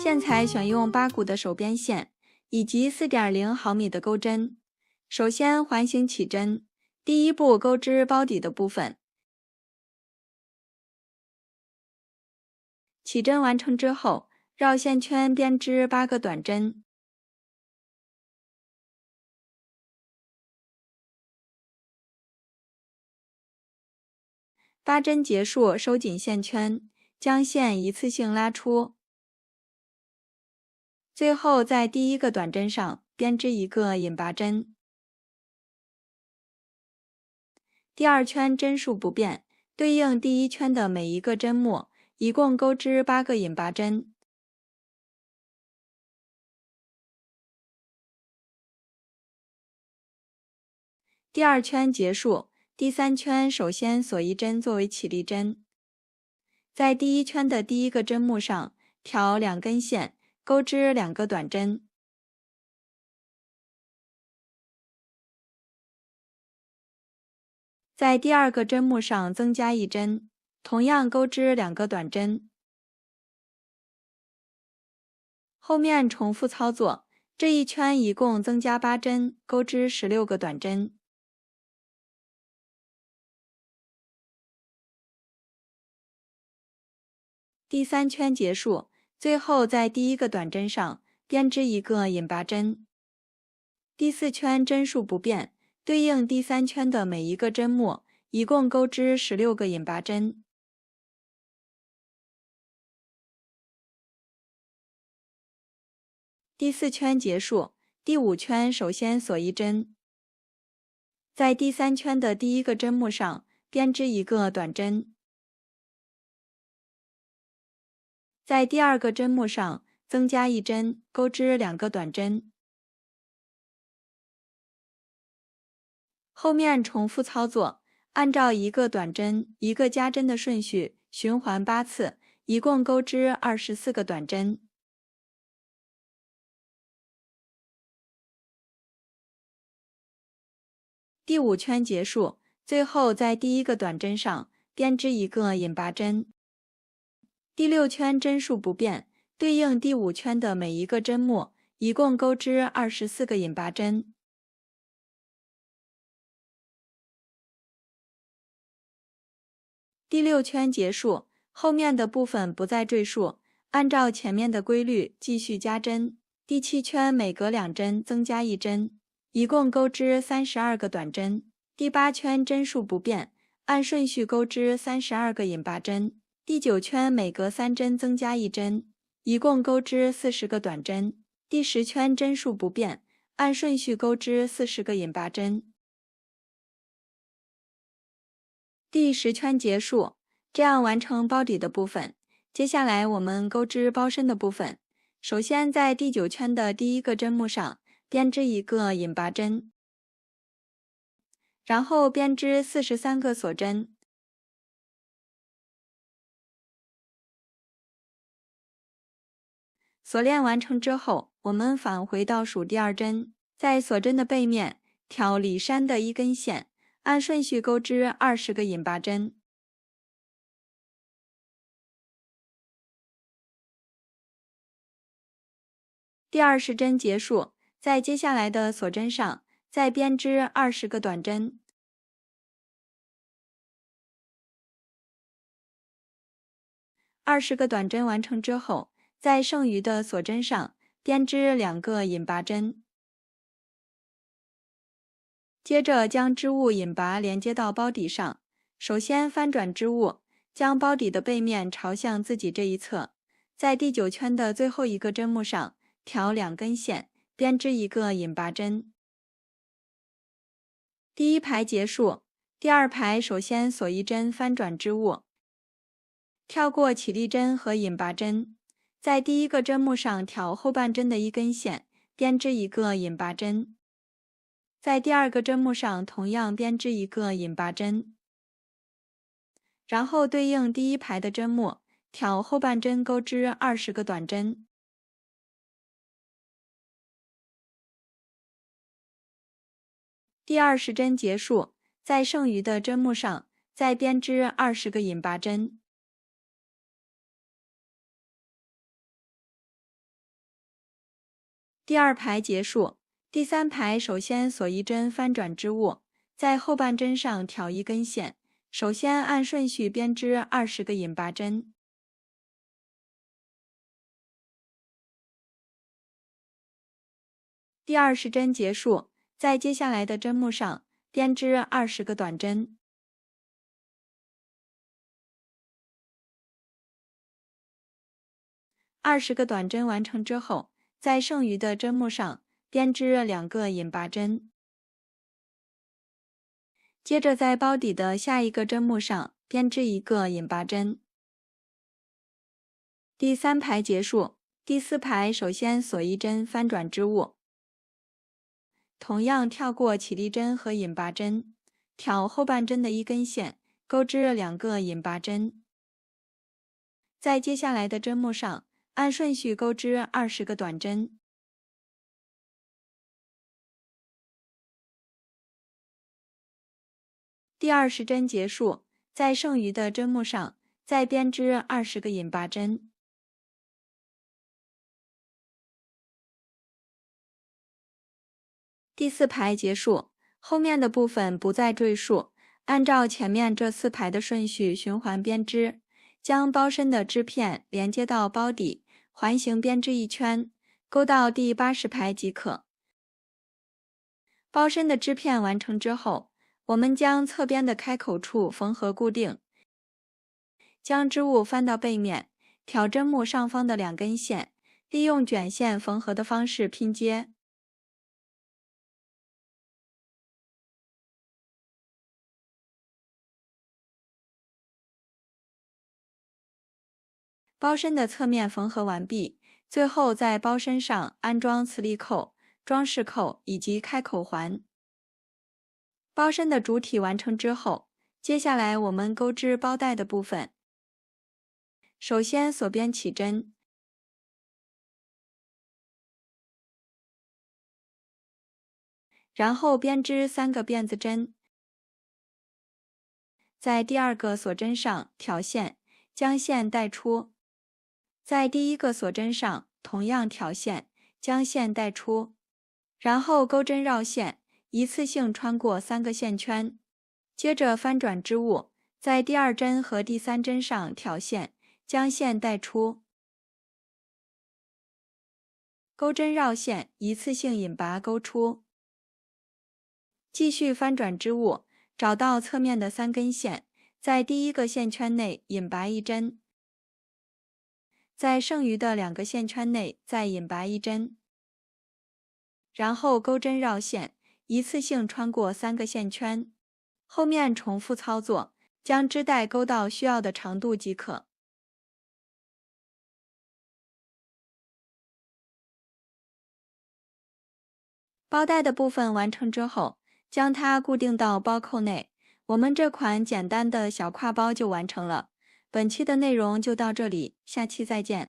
线材选用8股的手边线，以及4.0毫米的钩针。首先环形起针，第一步钩织包底的部分。起针完成之后，绕线圈编织8个短针。8针结束，收紧线圈，将线一次性拉出。最后在第一个短针上编织一个引拔针。第二圈针数不变，对应第一圈的每一个针目，一共钩织8个引拔针。第二圈结束，第三圈首先锁一针作为起立针，在第一圈的第一个针目上挑2根线，钩织2个短针。在第二个针目上增加1针，同样钩织2个短针。后面重复操作，这一圈一共增加8针，钩织16个短针。第三圈结束，最后在第一个短针上编织一个引拔针。第四圈针数不变，对应第三圈的每一个针目，一共钩织16个引拔针。第四圈结束，第5圈首先锁一针，在第三圈的第一个针目上编织一个短针，在第二个针目上增加1针，钩织2个短针。后面重复操作，按照一个短针一个加针的顺序循环8次，一共钩织24个短针。第5圈结束，最后在第一个短针上编织一个引拔针。第6圈针数不变，对应第5圈的每一个针目，一共钩织24个引拔针。第6圈结束，后面的部分不再赘述，按照前面的规律继续加针。第7圈每隔2针增加1针，一共钩织32个短针。第8圈针数不变，按顺序钩织32个引拔针。第9圈每隔3针增加1针，一共钩织40个短针。第10圈针数不变，按顺序钩织40个引拔针。第10圈结束，这样完成包底的部分。接下来我们钩织包身的部分。首先在第9圈的第一个针目上编织一个引拔针，然后编织43个锁针。锁链完成之后，我们返回到数第2针，在锁针的背面挑里山的1根线，按顺序钩织20个引拔针。第20针结束，在接下来的锁针上再编织20个短针。20个短针完成之后，在剩余的锁针上编织2个引拔针。接着将织物引拔连接到包底上，首先翻转织物，将包底的背面朝向自己这一侧，在第9圈的最后一个针目上挑2根线，编织一个引拔针。第1排结束，第2排首先锁一针翻转织物，跳过起立针和引拔针，在第一个针目上挑后半针的1根线，编织一个引拔针。在第2个针目上同样编织一个引拔针，然后对应第1排的针目，挑后半针钩织20个短针。第20针结束，在剩余的针目上再编织20个引拔针。第2排结束。第3排首先锁一针翻转织物，在后半针上挑一根线，首先按顺序编织20个引拔针。第20针结束，在接下来的针目上编织20个短针。20个短针完成之后，在剩余的针目上编织2个引拔针。接着在包底的下一个针目上编织1个引拔针。第3排结束。第4排首先锁一针翻转织物，同样跳过起立针和引拔针，挑后半针的一根线，钩织2个引拔针。在接下来的针目上按顺序钩织20个短针。第20针结束，在剩余的针目上再编织20个引拔针。第4排结束，后面的部分不再赘述，按照前面这4排的顺序循环编织，将包身的织片连接到包底，环形编织一圈，钩到第80排即可。包身的织片完成之后，我们将侧边的开口处缝合固定，将织物翻到背面，挑针目上方的2根线，利用卷线缝合的方式拼接。包身的侧面缝合完毕，最后在包身上安装磁力扣、装饰扣以及开口环。包身的主体完成之后，接下来我们钩织包带的部分。首先锁边起针，然后编织3个辫子针，在第2个锁针上挑线，将线带出。在第1个锁针上同样挑线，将线带出，然后钩针绕线，一次性穿过3个线圈。接着翻转织物，在第2针和第3针上挑线，将线带出，钩针绕线，一次性引拔钩出。继续翻转织物，找到侧面的3根线，在第1个线圈内引拔1针。在剩余的2个线圈内再引拔1针，然后钩针绕线，一次性穿过3个线圈。后面重复操作，将织带钩到需要的长度即可。包带的部分完成之后，将它固定到包扣内，我们这款简单的小挎包就完成了。本期的内容就到这里，下期再见。